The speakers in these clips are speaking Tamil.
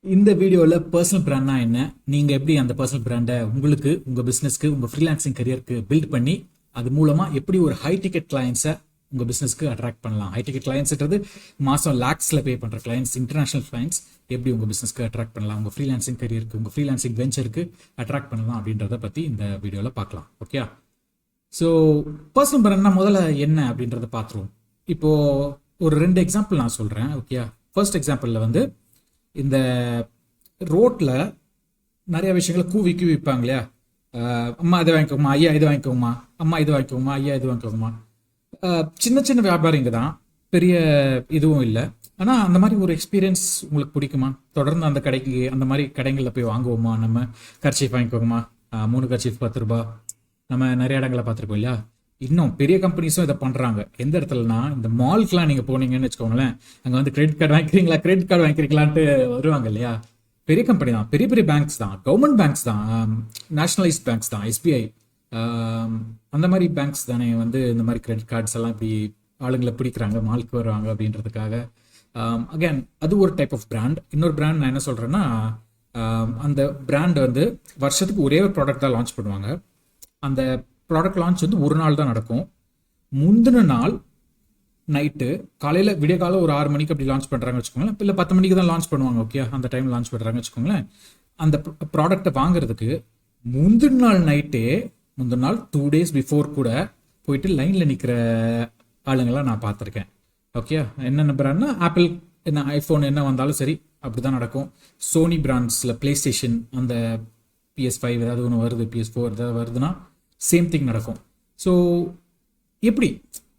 இந்த வீடியோவில் பர்சனல் பிராண்ட்னா என்ன, நீங்கள் எப்படி அந்த பர்சனல் பிராண்டை உங்களுக்கு, உங்கள் பிஸ்னஸ்க்கு, உங்கள் ஃப்ரீலான்சிங் கரியருக்கு பில்ட் பண்ணி அது மூலமாக எப்படி ஒரு ஹை டிக்கெட் கிளைண்ட்ஸை உங்கள் பிஸ்னஸ்க்கு அட்ராக்ட் பண்ணலாம். ஹை டிக்கெட் கிளைண்ட்ஸ்ன்றது மாதம் லேக்ஸில் பே பண்ணுற கிளைண்ட்ஸ், இன்டர்நேஷனல் கிளைண்ட்ஸ் எப்படி உங்கள் பிஸ்னஸ்க்கு அட்ராக்ட் பண்ணலாம், உங்கள் ஃப்ரீலான்சிங் கரியருக்கு, உங்கள் ஃப்ரீலான்சிங் வெஞ்சருக்கு அட்ராக்ட் பண்ணலாம் அப்படின்றத பற்றி இந்த வீடியோவில் பார்க்கலாம். ஓகே, ஸோ பர்சனல் பிராண்ட்னா முதல்ல என்ன அப்படின்றத பார்த்துருவோம். இப்போது ஒரு 2 எக்ஸாம்பிள் நான் சொல்கிறேன். ஓகே, ஃபர்ஸ்ட் எக்ஸாம்பிளில் வந்து இந்த ரோட்டில் நிறைய விஷயங்களை கூவி கூவி விற்பாங்க இல்லையா. அம்மா இதை வாங்கிக்கோமா, ஐயா இது வாங்கிக்கோமா, அம்மா இது வாங்கிக்கோமா, ஐயா இது வாங்கிக்கோமா. சின்ன சின்ன வியாபாரிங்க தான், பெரிய இதுவும் இல்லை. ஆனால் அந்த மாதிரி ஒரு எக்ஸ்பீரியன்ஸ் உங்களுக்கு பிடிக்குமா? தொடர்ந்து அந்த கடைக்கு, அந்த மாதிரி கடைகளில் போய் வாங்குவோமா? நம்ம கர்ச்சீஃப் வாங்கிக்கோமா, 3 கர்ச்சீஃப் 10 ரூபா. நம்ம நிறைய இடங்களை பார்த்துருக்கோம் இல்லையா. இன்னும் பெரிய கம்பெனிஸும் இதை பண்ணுறாங்க. எந்த இடத்துலனா, இந்த மால்க்குலாம் நீங்கள் போனீங்கன்னு வச்சுக்கோங்களேன், அங்கே வந்து கிரெடிட் கார்டு வாங்கிக்கிறீங்களா, கிரெடிட் கார்டு வாங்கிக்கிறீங்களான்ட்டு வருவாங்க இல்லையா. பெரிய கம்பெனி தான், பெரிய பெரிய பேங்க்ஸ் தான், கவர்மெண்ட் பேங்க்ஸ் தான், நேஷனலைஸ்ட் பேங்க்ஸ் தான், எஸ்பிஐ அந்த மாதிரி பேங்க்ஸ் தானே வந்து இந்த மாதிரி கிரெடிட் கார்ட்ஸ் எல்லாம் இப்படி ஆளுங்களை பிடிக்கிறாங்க, மால்க்கு வருவாங்க அப்படின்றதுக்காக. அகேன் அது ஒரு டைப் ஆஃப் பிராண்ட். இன்னொரு பிராண்ட் நான் என்ன சொல்கிறேன்னா, அந்த பிராண்ட் வந்து வருஷத்துக்கு ஒரே ஒரு ப்ராடக்ட் தான் லான்ச் பண்ணுவாங்க. அந்த ப்ராடக்ட் லான்ச் வந்து ஒரு நாள் தான் நடக்கும். முந்தின நாள் நைட்டு காலையில் விடிய காலம் ஒரு 6 மணிக்கு அப்படி லான்ச் பண்ணுறாங்கன்னு வச்சுக்கோங்களேன், இல்லை 10 மணிக்கு தான் லான்ச் பண்ணுவாங்க. ஓகே, அந்த டைம் லான்ச் பண்ணுறாங்கன்னு வச்சுக்கோங்களேன். அந்த ப்ராடக்டை வாங்குறதுக்கு முந்தின நாள் நைட்டே, முந்தின நாள் 2 days பிஃபோர் கூட போயிட்டு லைனில் நிற்கிற ஆளுங்களாம் நான் பார்த்துருக்கேன். ஓகே, என்னென்ன பிராண்ட்னா ஆப்பிள், என்ன ஐஃபோன் என்ன வந்தாலும் சரி அப்படி தான் நடக்கும். சோனி பிராண்ட்ஸில் பிளே ஸ்டேஷன், அந்த PS5 ஏதாவது ஒன்று வருது, PS4 ஏதாவது வருதுன்னா சேம் திங் நடக்கும். ஸோ எப்படி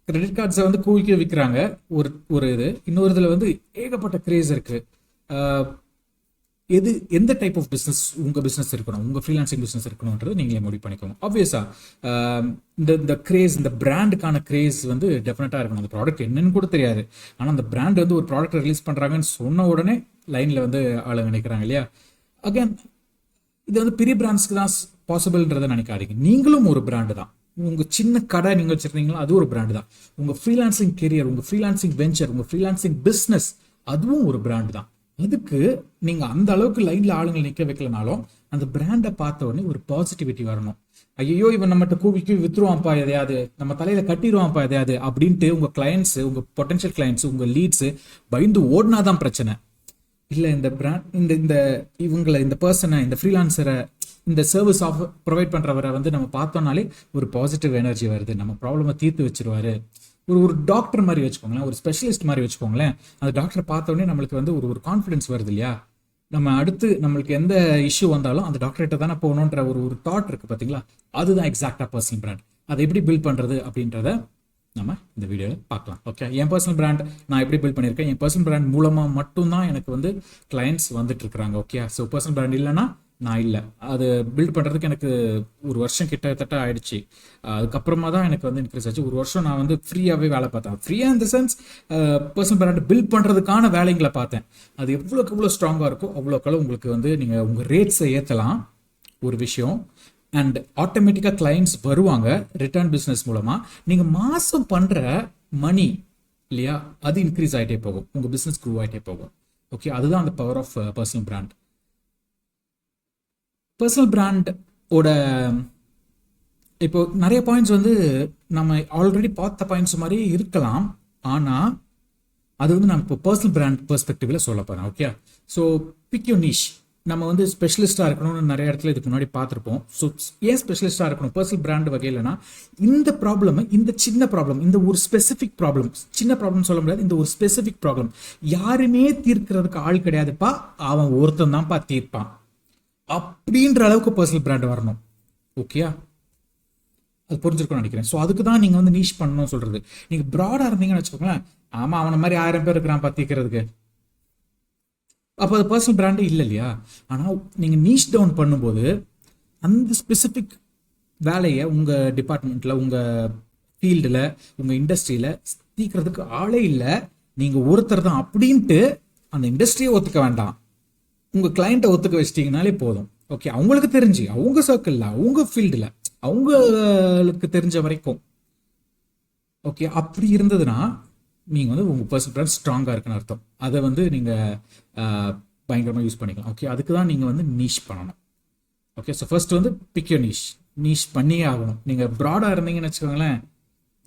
கிரெடிட் கார்ட்ஸை வந்து கூவிக்க விற்கிறாங்க ஒரு இது. இன்னொரு இதில் வந்து ஏகப்பட்ட கிரேஸ் இருக்கு. எது எந்த டைப் ஆஃப் பிஸ்னஸ் உங்கள் பிஸ்னஸ் இருக்கணும், உங்கள் ஃப்ரீலான்சிங் பிஸ்னஸ் இருக்கணுன்றது நீங்களே முடிவு பண்ணிக்கோங்க. ஆப்வியஸாக இந்த கிரேஸ், இந்த பிராண்டுக்கான கிரேஸ் வந்து டெஃபினட்டாக இருக்கணும். அந்த ப்ராடக்ட் என்னன்னு கூட தெரியாது, ஆனால் அந்த பிராண்ட் வந்து ஒரு ப்ராடக்ட் ரிலீஸ் பண்ணுறாங்கன்னு சொன்ன உடனே லைனில் வந்து ஆளுங்க நினைக்கிறாங்க இல்லையா. அகேன் இது வந்து பெரிய பிராண்ட்ஸ்க்கு தான் பாசிபிள்ன்றதை நினைக்காதீங்க. நீங்களும் ஒரு பிராண்டு தான். உங்கள் சின்ன கடை நீங்கள் வச்சுருந்தீங்களா, அது ஒரு பிராண்டு தான். உங்கள் ஃப்ரீலான்சிங் கெரியர், உங்கள் ஃப்ரீலான்சிங் வெஞ்சர், உங்கள் ஃப்ரீலான்சிங் பிஸ்னஸ், அதுவும் ஒரு பிராண்டு தான். அதுக்கு நீங்கள் அந்த அளவுக்கு லைனில் ஆளுங்களை நிற்க வைக்கலனாலும் அந்த பிராண்டை பார்த்த உடனே ஒரு பாசிட்டிவிட்டி வரணும். ஐயோ இவன் நம்மகிட்ட கூவிக்கு வித்துருவான்ப்பா எதையாவது, நம்ம தலையில் கட்டிடுவான்ப்பா எதையாவது அப்படின்ட்டு உங்கள் கிளைண்ட்ஸு, உங்கள் பொட்டன்ஷியல் கிளைண்ட்ஸு, உங்கள் லீட்ஸு பயந்து ஓடினாதான் பிரச்சனை இல்லை. இந்த பிராண்ட், இந்த இவங்களை, இந்த பர்சனை, இந்த ஃப்ரீலான்சரை, இந்த சர்வீஸ் ப்ரொவைட் பண்ணுறவரை வந்து நம்ம பார்த்தோம்னாலே ஒரு பாசிட்டிவ் எனர்ஜி வருது. நம்ம ப்ராப்ளமை தீர்த்து வச்சிருவாரு. ஒரு டாக்டர் மாதிரி வச்சுக்கோங்களேன், ஒரு ஸ்பெஷலிஸ்ட் மாதிரி வச்சுக்கோங்களேன். அந்த டாக்டரை பார்த்தோன்னே நம்மளுக்கு வந்து ஒரு கான்ஃபிடன்ஸ் வருது இல்லையா. நம்ம அடுத்து நம்மளுக்கு எந்த இஷ்யூ வந்தாலும் அந்த டாக்டர்கிட்ட தானே போகணுன்ற ஒரு தாட் இருக்குது பார்த்தீங்களா. அதுதான் எக்ஸாக்டாக பர்சனல் பிராண்ட். அதை எப்படி பில்ட் பண்ணுறது அப்படின்றத நம்ம இந்த வீடியோவில் பார்க்கலாம். ஓகே, என் பர்சனல் பிராண்ட் நான் எப்படி பில்ட் பண்ணியிருக்கேன், என் பர்சனல் பிராண்ட் மூலமாக மட்டும்தான் எனக்கு வந்து கிளைண்ட்ஸ் வந்துட்டு இருக்கிறாங்க. ஓகே, ஸோ பர்சனல் பிராண்ட் இல்லைன்னா நான் இல்லை. அது பில்ட் பண்ணுறதுக்கு எனக்கு ஒரு வருஷம் கிட்டத்தட்ட ஆயிடுச்சு. அதுக்கப்புறமா தான் எனக்கு வந்து இன்க்ரீஸ் ஆச்சு. ஒரு வருஷம் நான் வந்து ஃப்ரீயாகவே வேலை பார்த்தேன். ஃப்ரீயாக இந்த சென்ஸ் பர்சனல் பிராண்ட் பில்ட் பண்ணுறதுக்கான வேலைங்களை பார்த்தேன். அது எவ்வளோக்கு எவ்வளோ ஸ்ட்ராங்காக இருக்கோ அவ்வளோக்களவு உங்களுக்கு வந்து நீங்கள் உங்கள் ரேட்ஸை ஏற்றலாம் ஒரு விஷயம். அண்ட் ஆட்டோமேட்டிக்காக கிளைண்ட்ஸ் வருவாங்க ரிட்டர்ன் பிஸ்னஸ் மூலமாக. நீங்கள் மாதம் பண்ணுற மணி இல்லையா, அது இன்க்ரீஸ் ஆகிட்டே போகும், உங்கள் பிஸ்னஸ் க்ரூ ஆகிட்டே போகும். ஓகே, அதுதான் அந்த power of personal brand. Personal பிராண்டோட இப்போ நிறைய பாயிண்ட்ஸ் வந்து நம்ம ஆல்ரெடி பார்த்த பாயிண்ட்ஸ் மாதிரியே இருக்கலாம், ஆனால் அது வந்து நான் இப்போ பர்சனல் பிராண்ட் பெர்ஸ்பெக்டிவ்ல சொல்ல போகிறேன். ஓகே, ஸோ பிக் யூர் நிஷ். நம்ம வந்து ஸ்பெஷலிஸ்டாக இருக்கணும்னு நிறைய இடத்துல இதுக்கு முன்னாடி பார்த்துருப்போம். ஸோ ஏன் ஸ்பெஷலிஸ்டாக இருக்கணும் பர்சனல் பிராண்ட் வகையிலனா, இந்த ப்ராப்ளம், இந்த சின்ன ப்ராப்ளம், இந்த ஒரு ஸ்பெசிஃபிக் ப்ராப்ளம், சின்ன ப்ராப்ளம் சொல்ல முடியாது, இந்த ஒரு ஸ்பெசிஃபிக் ப்ராப்ளம் யாருமே தீர்க்கிறதுக்கு ஆள் கிடையாதுப்பா, அவன் ஒருத்தன் தான்ப்பா தீர்ப்பான் அப்படின்ற அளவுக்கு பர்சனல் பிராண்ட் வரணும். ஓகேயா, அது புரிஞ்சிருக்கும்னு நினைக்கிறேன். ஸோ அதுக்கு தான் நீங்கள் வந்து நீஷ் பண்ணணும்னு சொல்றது. நீங்கள் ப்ராடாக இருந்தீங்கன்னு வச்சுக்கோங்களேன், ஆமாம் அவனை மாதிரி 1000 பேர் இருக்கிறான் தீர்க்கிறதுக்கு, அப்போ அது பர்சனல் பிராண்டே இல்லை இல்லையா. ஆனால் நீங்கள் நீஷ் டவுன் பண்ணும்போது அந்த ஸ்பெசிஃபிக் வேலையை உங்கள் டிபார்ட்மெண்ட்டில், உங்கள் ஃபீல்டில், உங்கள் இண்டஸ்ட்ரியில் தீர்க்கிறதுக்கு ஆளே இல்லை, நீங்கள் ஒருத்தர் தான் அப்படின்ட்டு அந்த இண்டஸ்ட்ரியை ஒத்துக்க வேண்டாம், உங்கள் கிளைண்ட்டை ஒத்துக்க வச்சிட்டிங்கனாலே போதும். ஓகே, அவங்களுக்கு தெரிஞ்சு, அவங்க சர்க்கிளில், அவங்க ஃபீல்டில், அவங்களுக்கு தெரிஞ்ச வரைக்கும். ஓகே, அப்படி இருந்ததுன்னா நீங்கள் வந்து உங்கள் பர்சனல் பிராண்ட் ஸ்ட்ராங்காக இருக்குன்னு அர்த்தம். அதை வந்து நீங்கள் பயங்கரமாக யூஸ் பண்ணிக்கலாம். ஓகே, அதுக்கு தான் நீங்கள் வந்து நீஷ் பண்ணணும். ஓகே, ஸோ ஃபர்ஸ்ட் வந்து பிக் யூர் நீஷ் பண்ணியே ஆகணும். நீங்கள் ப்ராடாக இருந்தீங்கன்னு வச்சுக்கோங்களேன்,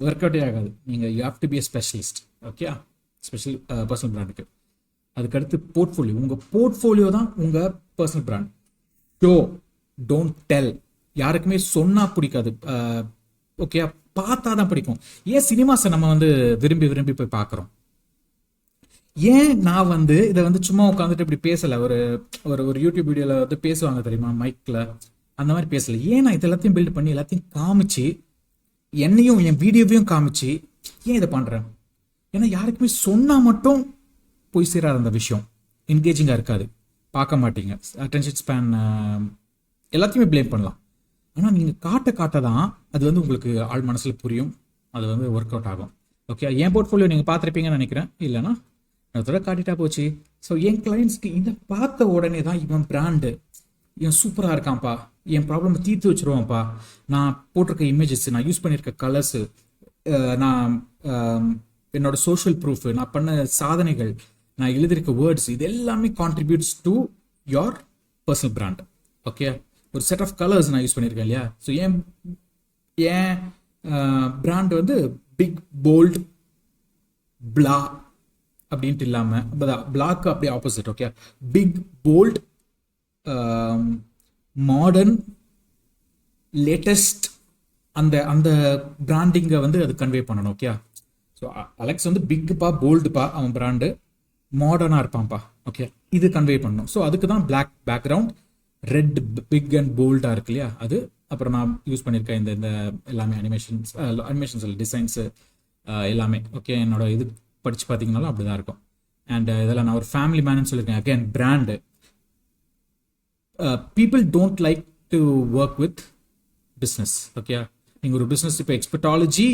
ஒர்க் அவுட்டே ஆகாது. நீங்கள் you have to be a specialist. Okay, special personal பிராண்டுக்கு. அதுக்கடுத்து போர்ட்ஃபோலியோ. உங்கள் போர்ட்ஃபோலியோ தான் உங்கள் personal brand. Show, don't tell. யாருக்குமே சொன்னால் பிடிக்காது. ஓகே, பார்த்தா தான் பிடிக்கும். ஏன் சினிமாஸை நம்ம வந்து விரும்பி விரும்பி போய் பார்க்குறோம்? ஏன் நான் வந்து இதை வந்து சும்மா உட்காந்துட்டு இப்படி பேசலை, ஒரு ஒரு ஒரு யூடியூப் வீடியோவில் வந்து பேசுவாங்க தெரியுமா, மைக்கில், அந்த மாதிரி பேசலை. ஏன் நான் இது எல்லாத்தையும் பில்ட் பண்ணி எல்லாத்தையும் காமிச்சு, என்னையும் என் வீடியோவையும் காமிச்சு ஏன் இதை பண்ணுறேன்? ஏன்னா யாருக்குமே சொன்னால் மட்டும் போய் சேராது அந்த விஷயம், என்கேஜிங்காக இருக்காது, பார்க்க மாட்டீங்க, அட்டென்ஷன் ஸ்பேன், எல்லாத்தையுமே ப்ளேம் பண்ணலாம். ஆனால் நீங்கள் காட்ட தான் அது வந்து உங்களுக்கு ஆள் மனசில் புரியும், அது வந்து ஒர்க் அவுட் ஆகும். ஓகே, என் போர்ட்ஃபோலியோ நீங்கள் பார்த்துருப்பீங்கன்னு நினைக்கிறேன், இல்லைன்னா அதோட காட்டிட்டா போச்சு. ஸோ என் கிளைண்ட்ஸ்க்கு இதை பார்த்த உடனே தான் இவன் பிராண்டு, இவன் சூப்பராக இருக்கான்ப்பா, என் ப்ராப்ளம் தீர்த்து வச்சுருவான்ப்பா, நான் போட்டிருக்க இமேஜஸ், நான் யூஸ் பண்ணியிருக்க கலர்ஸு, நான் என்னோட சோஷியல் ப்ரூஃப், நான் பண்ண சாதனைகள், நான் எழுதியிருக்க வேர்ட்ஸ், இது எல்லாமே contributes to your personal brand. Okay, ஒரு செட் ஆஃப் கலர்ஸ் நான் யூஸ் பண்ணியிருக்கேன் இல்லையா? ஸோ என் பிராண்ட் வந்து பிக் போல்ட் பிளா அப்படின்ட்டு இல்லாமல், பிளாக்கு அப்படியே opposite. Okay, big bold modern latest, அந்த அந்த பிராண்டிங்கை வந்து அது கன்வே பண்ணணும். ஓகே, ஸோ அலெக்ஸ் வந்து பிக்குப்பா போல்டுப்பா அவன் பிராண்டு, மாடர்னாக இருப்பான்ப்பா. ஓகே, இது கன்வே பண்ணணும். ஸோ அதுக்கு தான் black background, red big and போல்டாக இருக்கு இல்லையா, அது. அப்புறம் நான் யூஸ் பண்ணியிருக்கேன் இந்த எல்லாமே அனிமேஷன்ஸ் டிசைன்ஸு எல்லாமே. ஓகே, என்னோட இது படித்து பார்த்தீங்கனாலும் அப்படி தான் இருக்கும். அண்ட் இதெல்லாம் நான் ஒரு ஃபேமிலி மேனுன்னு சொல்லியிருக்கேன். Again brand, people don't like to work with business. Okay, நீங்கள் ஒரு பிஸ்னஸ், இப்போ எக்ஸ்பர்டாலஜி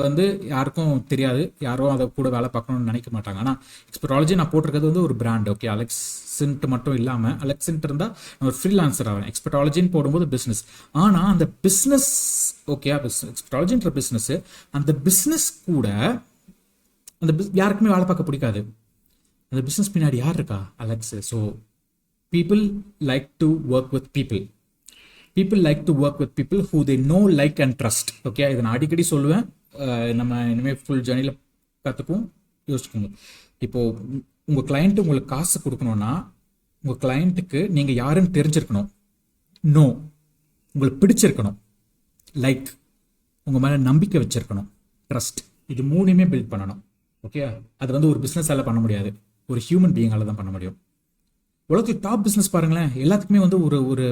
வந்து யாருக்கும் தெரியாது, யாரும் அதை கூட வேலை பார்க்கணும்னு நினைக்க மாட்டாங்க. ஆனால் எக்ஸ்பர்டாலஜி நான் போட்டிருக்கிறது வந்து ஒரு பிராண்ட். ஓகே, அலெக்ஸின்ட்டு மட்டும் இல்லாமல், அலெக்ஸின்ட்டு இருந்தால் நான் ஒரு ஃப்ரீலான்சர் ஆகிறேன். எக்ஸ்பர்டாலஜின்னு போடும்போது பிஸ்னஸ். ஆனால் அந்த பிஸ்னஸ், ஓகே, எக்ஸ்பர்டாலஜின்ற பிஸ்னஸ், அந்த பிஸ்னஸ் கூட அந்த யாருக்குமே வேலை பார்க்க பிடிக்காது. அந்த பிஸ்னஸ் பின்னாடி யார் இருக்கா? Alex. So people like to work with people. People like to work with people who they know, like and trust. Okay, இதை நான் அடிக்கடி சொல்லுவேன். நம்ம இனிமேல் ஃபுல் ஜர்னியில் கற்றுக்கும், யோசிச்சுக்கோங்க. இப்போது உங்கள் கிளைண்ட்டு உங்களுக்கு காசு கொடுக்கணுன்னா, உங்கள் கிளைண்ட்டுக்கு நீங்கள் யாருன்னு தெரிஞ்சிருக்கணும், நோ, உங்களுக்கு பிடிச்சிருக்கணும், லைக், உங்கள் மேலே நம்பிக்கை வச்சுருக்கணும், ட்ரஸ்ட். இது மூணுமே பில்ட் பண்ணணும். ஓகே, அது வந்து ஒரு பிஸ்னஸால் பண்ண முடியாது, ஒரு ஹியூமன் பீயிங்கால தான் பண்ண முடியும். உலகத்தில் டாப் பிஸ்னஸ் பாருங்களேன், எல்லாத்துக்குமே வந்து ஒரு ஒரு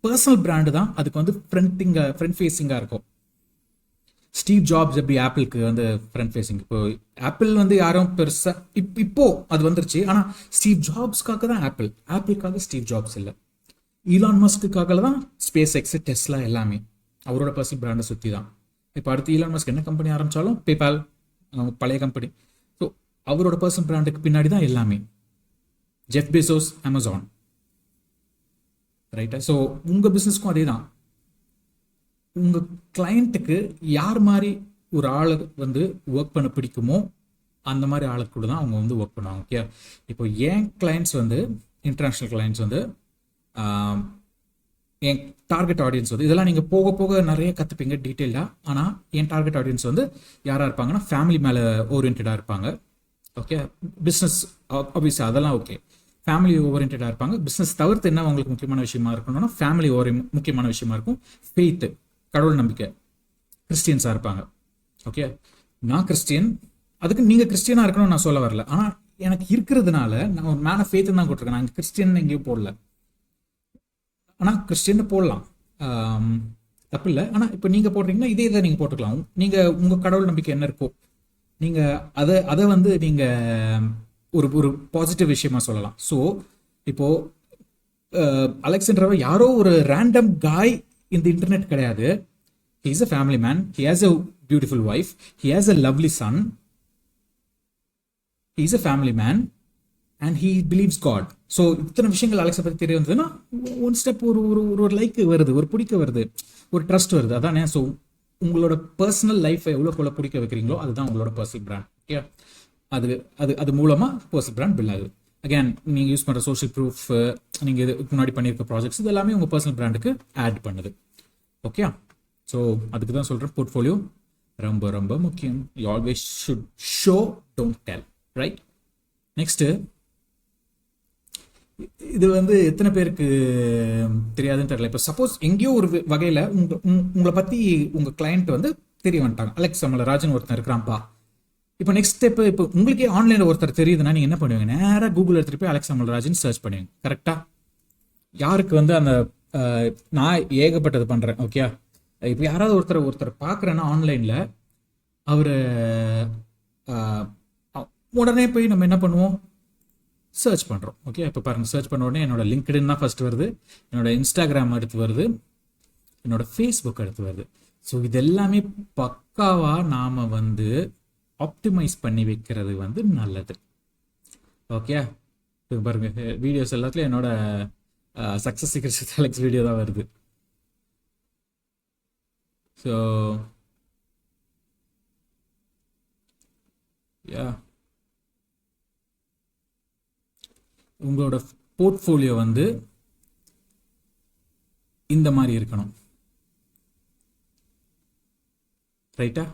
பர்சனல் பிராண்டு தான் அதுக்கு வந்து ஃப்ரண்ட் ஃபேஸிங்காக இருக்கும். ஸ்டீவ் ஜாப்ஸ் எப்படி ஆப்பிளுக்கு வந்து ஃப்ரண்ட் ஃபேஸிங், இப்போ ஆப்பிள் வந்து யாரும் பெருசாக இப்போ அது வந்துருச்சு. ஆனால் ஸ்டீவ் ஜாப்ஸ்க்காக தான் ஆப்பிளுக்காக ஸ்டீவ் ஜாப்ஸ் இல்லை. ஈலான் மஸ்க்குக்காக தான் ஸ்பேஸ் எக்ஸ், டெஸ்லா எல்லாமே அவரோட பர்சனல் பிராண்டை சுற்றி தான். இப்போ அடுத்து ஈலான் மஸ்க் என்ன கம்பெனி ஆரம்பித்தாலும், பேபால் பழைய கம்பெனி, ஸோ அவரோட பர்சனல் பிராண்டுக்கு பின்னாடி தான் எல்லாமே. ஜெஃப் பெசோஸ், அமேசான், ரைட்டா? ஸோ உங்கள் பிஸ்னஸ்க்கும் அதே தான். உங்கள் கிளைண்ட்டுக்கு யார் மாதிரி ஒரு ஆளை வந்து ஒர்க் பண்ண பிடிக்குமோ அந்த மாதிரி ஆளுக்கு கூட தான் அவங்க வந்து ஒர்க் பண்ணுவாங்க. ஓகே, இப்போ என் கிளைண்ட்ஸ் வந்து இன்டர்நேஷ்னல் கிளைண்ட்ஸ் வந்து என் டார்கெட் ஆடியன்ஸ் வந்து, இதெல்லாம் நீங்கள் போக போக நிறைய கற்றுப்பீங்க டீட்டெயிலாக. ஆனால் என் டார்கெட் ஆடியன்ஸ் வந்து யாராக இருப்பாங்கன்னா, ஃபேமிலி மேலே ஓரியன்டாக இருப்பாங்க. ஓகே, பிஸ்னஸ் ஆப்வியஸாக அதெல்லாம் ஓகே, ஃபேமிலி ஓரியன்டாக இருப்பாங்க. பிஸ்னஸ் தவிர்த்து என்ன அவங்களுக்கு முக்கியமான விஷயமா இருக்கணும்னா, ஃபேமிலி முக்கியமான விஷயமா இருக்கும். ஃபெய்த்து, கடவுள் நம்பிக்கை, கிறிஸ்டியன்ஸாக இருப்பாங்க. ஓகே, நான் கிறிஸ்டியன், அதுக்கு நீங்கள் கிறிஸ்டியனாக இருக்கணும்னு நான் சொல்ல வரல. ஆனால் எனக்கு இருக்கிறதுனால நான் ஒரு மேன் ஆஃப் ஃபெய்த்து தான் கொடுத்துருக்கேன். நான் கிறிஸ்டியன் எங்கேயும் போடல. ஆனால் கிறிஸ்டியன் போடலாம், தப்பு இல்லை. ஆனால் இப்போ நீங்கள் போடுறீங்கன்னா இதே இதை நீங்கள் போட்டுக்கலாம். நீங்கள் உங்கள் கடவுள் நம்பிக்கை என்ன இருக்கோ நீங்கள் அதை வந்து நீங்கள் ஒரு பாசிட்டிவ் விஷயமா சொல்லலாம். ஸோ இப்போது அலெக்ஸாண்டர் யாரோ ஒரு ரேண்டம் காய் இந்த இன்டர்நெட் கிடையாது. He is a family man, he has a beautiful wife, he has a lovely son, he is a family man and he believes God. So இத்தனை விஷயங்கள் அலெக்ஸை பற்றி தெரிய வந்ததுன்னா ஒன் ஸ்டெப் ஒரு லைக் வருது, ஒரு பிடிக்க வருது, ஒரு ட்ரஸ்ட் வருது. அதானே? ஸோ உங்களோட பர்சனல் லைஃப்பை எவ்வளோக்குள்ள பிடிக்க வைக்கிறீங்களோ அதுதான் உங்களோட பர்சனல் பிராண்ட். ஓகே, அது மூலமாக பர்சனல் பிராண்ட் பில் ஆகுது. அகேன் நீங்கள் யூஸ் பண்ணுற சோஷியல் ப்ரூஃப், நீங்கள் இதுக்கு முன்னாடி பண்ணியிருக்க ப்ராஜெக்ட்ஸ், இது எல்லாமே உங்கள் பர்சனல் பிராண்டுக்கு ஆட் பண்ணுது. ஓகே, ஸோ அதுக்கு தான் சொல்கிறேன் போர்ட்ஃபோலியோ ரொம்ப ரொம்ப முக்கியம். You always should show, don't del, right? Next, இது வந்து எத்தனை பேருக்கு தெரியாதுன்னு தெரியல. இப்போ சப்போஸ் எங்கேயோ ஒரு வகையில் உங்களை பற்றி உங்கள் கிளைண்ட் வந்து தெரிய வந்துட்டாங்க, அலெக்ஸ் அமலராஜன் ஒருத்தர் இருக்கிறான்ப்பா. இப்போ நெக்ஸ்ட் ஸ்டெப், இப்போ உங்களுக்கே ஆன்லைனில் ஒருத்தர் தெரியுதுன்னா நீங்கள் என்ன பண்ணுவீங்க? நேராக கூகுள் எடுத்துகிட்டு போய் அலெக்ஸ் அமலராஜன் சர்ச் பண்ணுவீங்க, கரெக்டாக? யாருக்கு வந்து அந்த நான் ஏகப்பட்டது பண்ணுறேன், ஓகே? இப்போ யாராவது ஒருத்தர் பார்க்குறேன்னா ஆன்லைனில், அவர் உடனே போய் நம்ம என்ன பண்ணுவோம்? சர்ச் பண்ணுறோம், ஓகே? இப்போ பாருங்கள், சர்ச் பண்ண உடனே என்னோட லிங்க்டின் தான் ஃபர்ஸ்ட் வருது, என்னோட இன்ஸ்டாகிராம் அடுத்து வருது, என்னோட ஃபேஸ்புக் அடுத்து வருது. ஸோ இது எல்லாமே பக்காவாக நாம் வந்து ஆப்டிமைஸ் பண்ணி வைக்கிறது வந்து நல்லது, ஓகே? இப்போ பாருங்க, வீடியோஸ் எல்லாத்துலேயும் என்னோட சக்ஸஸ் சீக்ரெட்ஸ் அலெக்ஸ் வீடியோ தான் வருது. ஸோ யா, உங்களோட போர்ட்ஃபோலியோ வந்து இந்த மாதிரி இருக்கணும், ரைட்டா?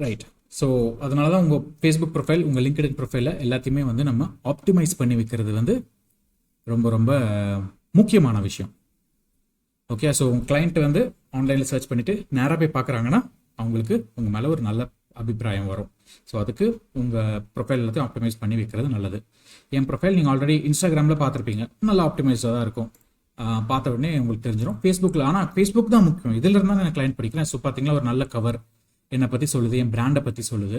ரைட். ஸோ அதனால தான் உங்கள் ஃபேஸ்புக் ப்ரொஃபைல், உங்கள் லிங்க்டின் ப்ரொஃபைலில் எல்லாத்தையுமே வந்து நம்ம ஆப்டிமைஸ் பண்ணி வைக்கிறது வந்து ரொம்ப ரொம்ப முக்கியமான விஷயம், ஓகே? ஸோ உங்கள் கிளைண்ட் வந்து ஆன்லைனில் சர்ச் பண்ணிவிட்டு நேராக போய் பார்க்குறாங்கன்னா அவங்களுக்கு உங்கள் மேலே ஒரு நல்ல அபிப்பிராயம் வரும். ஸோ அதுக்கு உங்கள் ப்ரொஃபைல் எல்லாத்தையும் ஆப்டிமைஸ் பண்ணி வைக்கிறது நல்லது. என் ப்ரொஃபைல் நீங்கள் ஆல்ரெடி இன்ஸ்டாகிராமில் பார்த்துருப்பீங்க, நல்லா ஆப்டிமைஸாக தான் இருக்கும், பார்த்த உடனே உங்களுக்கு தெரிஞ்சிடும். ஃபேஸ்புக்கில், ஆனால் ஃபேஸ்புக் தான் முக்கியம், இதில் இருந்தால் நான் கிளைண்ட் படிக்கிறேன். ஸோ பார்த்தீங்கன்னா ஒரு நல்ல கவர் என்னை பற்றி சொல்லுது, என் பிராண்டை பற்றி சொல்லுது.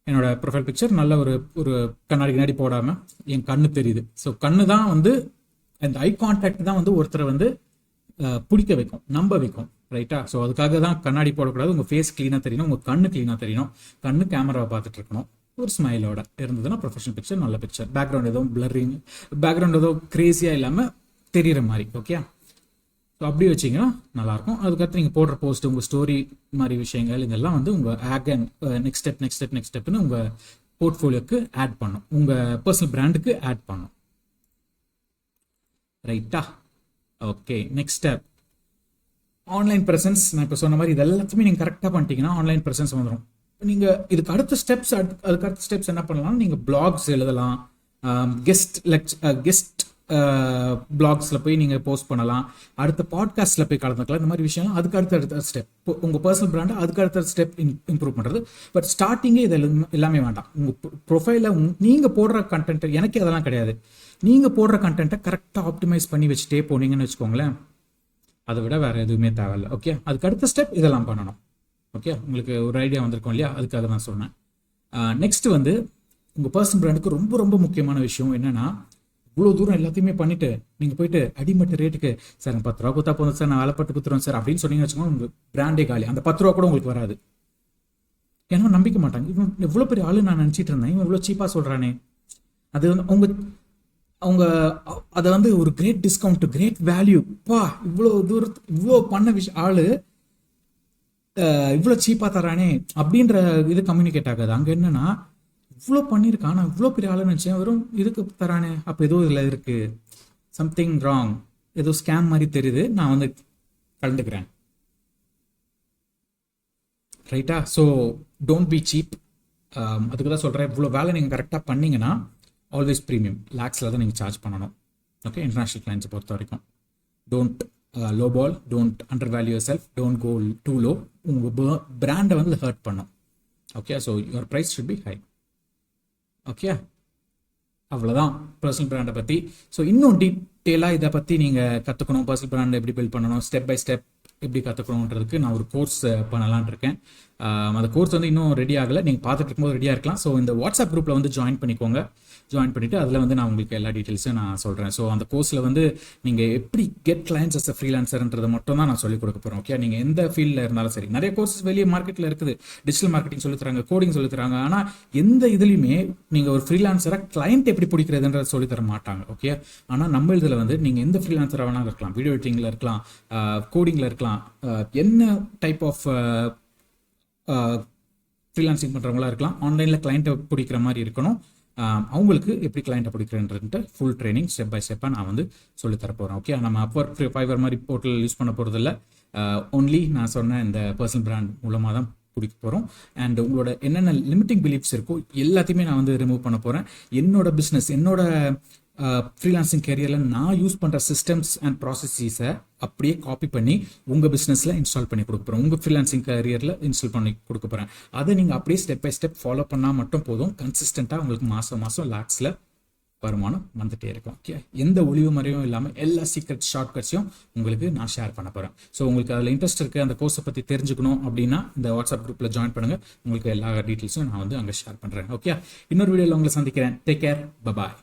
என்னோட ப்ரொஃபைல் பிக்சர் நல்ல ஒரு கண்ணாடி கண்ணாடி போடாமல் என் கண்ணு தெரியுது. ஸோ கண்ணு தான் வந்து, அந்த ஐ கான்டாக்ட் தான் வந்து ஒருத்தரை வந்து பிடிக்க வைக்கும், நம்ப வைக்கும், ரைட்டா? ஸோ அதுக்காக தான் கண்ணாடி போடக்கூடாது. உங்கள் ஃபேஸ் க்ளீனாக தெரியணும், உங்கள் கண்ணு க்ளீனாக தெரியணும், கண்ணு கேமராவை பார்த்துட்டு இருக்கணும், ஒரு ஸ்மைலோட இருந்ததுன்னா ப்ரொஃபஷனல் பிக்சர், நல்ல பிக்சர். பேக்ரவுண்ட் எதுவும் பிளரிங், பேக்ரவுண்ட் எதுவும் கிரேசியாக இல்லாமல் தெரிகிற மாதிரி, ஓகே? ஸோ அப்படி வச்சிங்கன்னா நல்லாயிருக்கும். அதுக்கடுத்து நீங்கள் போடுற போஸ்ட், உங்கள் ஸ்டோரி மாதிரி விஷயங்கள் இதெல்லாம் வந்து உங்கள் நெக்ஸ்ட் ஸ்டெப்னு உங்கள் போர்ட்ஃபோலியோக்கு ஆட் பண்ணும், உங்கள் பர்சனல் பிராண்டுக்கு ஆட் பண்ணும், ரைட்டா? Okay, next step online presence. நான் இப்போ சொன்ன மாதிரி இது எல்லாத்தையுமே நீங்கள் கரெக்டாக பண்ணிட்டீங்கன்னா ஆன்லைன் ப்ரெசன்ஸ் வந்துடும். நீங்கள் இதுக்கு அடுத்த ஸ்டெப்ஸ், அதுக்கு அடுத்த ஸ்டெப்ஸ் என்ன பண்ணலாம்? நீங்கள் பிளாக்ஸ் எழுதலாம், கெஸ்ட் பிளாக்ஸில் போய் நீங்கள் போஸ்ட் பண்ணலாம், அடுத்த பாட்காஸ்ட்டில் போய் கலந்துக்கலாம். இந்த மாதிரி விஷயம்லாம் அதுக்கு அடுத்த ஸ்டெப். உங்கள் பர்சனல் பிராண்டை அதுக்கு அடுத்த ஸ்டெப் இம்ப்ரூவ் பண்ணுறது. பட் ஸ்டார்டிங்கே இது எல்லாமே வேண்டாம். உங்கள் ப்ரொஃபைலில் நீங்கள் போடுற கண்டென்ட், எனக்கு அதெல்லாம் கிடையாது, நீங்கள் போடுற கண்டென்ட்டை கரெக்டாக ஆப்டிமைஸ் பண்ணி வச்சுட்டே போனீங்கன்னு வச்சுக்கோங்களேன், அதை விட வேறு எதுவுமே தேவையில்லை, ஓகே? அதுக்கு அடுத்த ஸ்டெப் இதெல்லாம் பண்ணணும், ஓகே? உங்களுக்கு ஒரு ஐடியா வந்திருக்கும் இல்லையா? அதுக்காக தான் சொன்னேன். நெக்ஸ்ட் வந்து உங்கள் பர்சனல் பிராண்டுக்கு ரொம்ப ரொம்ப முக்கியமான விஷயம் என்னென்னா, இவ்வளோ தூரம் எல்லாத்தையுமே பண்ணிவிட்டு நீங்கள் போயிட்டு அடிமட்ட ரேட்டுக்கு, சார் 10 ரூபா கொடுத்தா போதும் சார், நான் வேலைப்பட்டு கொடுத்துருவேன் சார் அப்படின்னு சொன்னீங்கன்னு வச்சுக்கோங்க, உங்கள் பிராண்டே காலி. அந்த 10 ரூபா கூட உங்களுக்கு வராது. ஏன்னா நம்பிக்க மாட்டாங்க, இவன் எவ்வளோ பெரிய ஆளு நான் நினச்சிட்டு இருந்தேன், இவன் இவ்வளோ சீப்பாக சொல்கிறானே. அது வந்து அவங்க அதை வந்து ஒரு கிரேட் டிஸ்கவுண்ட், கிரேட் வேல்யூ, பா இவ்வளோ தூரத்து இவ்வளோ பண்ண ஆளு இவ்வளோ சீப்பாக தரானே அப்படின்ற இது கம்யூனிகேட் ஆகாது. அங்கே என்னன்னா, இவ்வளோ பண்ணியிருக்கான், நான் இவ்வளோ பெரிய ஆளுன்னு நினச்சேன், வெறும் இதுக்கு தரானே, அப்போ ஏதோ இதில் இருக்குது, சம்திங் ராங், ஏதோ ஸ்கேம் மாதிரி தெரியுது, நான் வந்து கலந்துக்கிறேன், ரைட்டா? So don't be cheap. அதுக்கு தான் சொல்கிறேன், இவ்வளோ வேலை நீங்கள் கரெக்டாக பண்ணிங்கன்னா ஆல்வேஸ் ப்ரீமியம் லேக்ஸில் தான் நீங்கள் சார்ஜ் பண்ணணும், ஓகே? இன்டர்நேஷ்னல் கிளைண்ட்ஸை பொறுத்த வரைக்கும் don't lowball, don't undervalue yourself, don't go too low. உங்கள் பிராண்டை வந்து ஹர்ட் பண்ணும், okay? So your price should be high, okay? அவ்வளோதான் பர்சனல் பிராண்டை பற்றி. ஸோ இன்னும் டீட்டெயிலாக இதை பற்றி நீங்கள் கற்றுக்கணும், பர்சனல் பிராண்டை எப்படி பில்ட் பண்ணணும், ஸ்டெப் பை ஸ்டெப் எப்படி கற்றுக்கணுன்றதுக்கு நான் ஒரு கோர்ஸ் பண்ணலான் இருக்கேன். அந்த கோர்ஸ் வந்து இன்னும் ரெடி ஆகலை, நீங்கள் பார்த்துட்டு இருக்கும்போது ரெடியாக இருக்கலாம். ஸோ இந்த வாட்ஸ்அப் குரூப்பில் வந்து ஜாயின் பண்ணிக்கோங்க. ஜாயின் பண்ணிவிட்டு அதில் வந்து நான் உங்களுக்கு எல்லா டீட்டெயில்ஸும் நான் சொல்கிறேன். ஸோ அந்த கோர்ஸில் வந்து நீங்கள் எப்படி கெட் கிளைண்ட்ஸ் அஸ் அ ஃப்ரீலான்சர்ன்றதை மட்டும் தான் நான் சொல்லிக் கொடுக்க போகிறேன், ஓகே? நீங்கள் எந்த ஃபீல்டில் இருந்தாலும் சரி, நிறைய கோர்சஸ் வெளியே மார்க்கெட்டில் இருக்குது, டிஜிட்டல் மார்க்கெட்டிங் சொல்லித்தராங்க, கோடிங் சொல்லித்தராங்க. ஆனால் எந்த இதுலையுமே நீங்கள் ஒரு ஃப்ரீலான்சராக கிளைண்ட் எப்படி பிடிக்கிறதுன்றத சொல்லித்தர மாட்டாங்க, ஓகே? ஆனால் நம்ம இதில் வந்து நீங்கள் எந்த ஃப்ரீலான்சராக வேணாலும் இருக்கலாம், வீடியோ எடிட்டிங்கில் இருக்கலாம், கோடிங்கில் இருக்கலாம், இருக்கலாம், என்ன டைப் ஆஃப் ஃப்ரீலான்சிங் பண்ணுறவங்களா இருக்கலாம், ஆன்லைனில் கிளைண்ட்டை பிடிக்கிற மாதிரி இருக்கணும், அவங்களுக்கு எப்படி கிளைண்ட்டை பிடிக்கிறேன்ட்டு ஃபுல் ட்ரைனிங் ஸ்டெப் பை ஸ்டெப்பாக நான் வந்து சொல்லித்தர போகிறேன். ஓகே, நம்ம Upwork, ஃபைவர் மாதிரி போர்ட்டல் யூஸ் பண்ண போகிறதில்ல. ஒன்லி நான் சொன்ன இந்த பர்சனல் பிராண்ட் மூலமாக தான் பிடிக்க போகிறோம். அண்ட் உங்களோட என்னென்ன லிமிட்டிங் பிலீஃப்ஸ் இருக்கோ எல்லாத்தையுமே நான் வந்து ரிமூவ் பண்ண போகிறேன். என்னோட பிஸ்னஸ், என்னோட ஃப்ரீலான்சிங் கேரியரில் நான் யூஸ் பண்ணுற சிஸ்டம்ஸ் அண்ட் ப்ராசஸஸை அப்படியே காப்பி பண்ணி உங்கள் பிஸ்னஸில் இன்ஸ்டால் பண்ணி கொடுக்க போகிறோம், உங்கள் ஃப்ரீலான்சிங் கேரியரில் இன்ஸ்டால் பண்ணி கொடுக்க போகிறேன். அதை நீங்கள் அப்படியே ஸ்டெப் பை ஸ்டெப் ஃபாலோ பண்ணால் மட்டும் போதும், கன்சிஸ்டண்ட்டாக உங்களுக்கு மாதம் லேக்ஸில் வருமானம் வந்துட்டே இருக்கும். ஓகே, எந்த ஒளிவு மறைவும் இல்லாமல் எல்லா சீக்ரெட் ஷார்ட்கட்ஸையும் உங்களுக்கு நான் ஷேர் பண்ண போகிறேன். ஸோ உங்களுக்கு அதில் இன்ட்ரெஸ்ட் இருக்குது, அந்த கோர்ஸை பற்றி தெரிஞ்சுக்கணும் அப்படின்னா இந்த வாட்ஸ்அப் குரூப்பில் ஜாயின் பண்ணுங்கள். உங்களுக்கு எல்லா டீட்டெயில்ஸும் நான் வந்து அங்கே ஷேர் பண்ணுறேன். ஓகே, இன்னொரு வீடியோவில் உங்களை சந்திக்கிறேன். Take care, bye bye.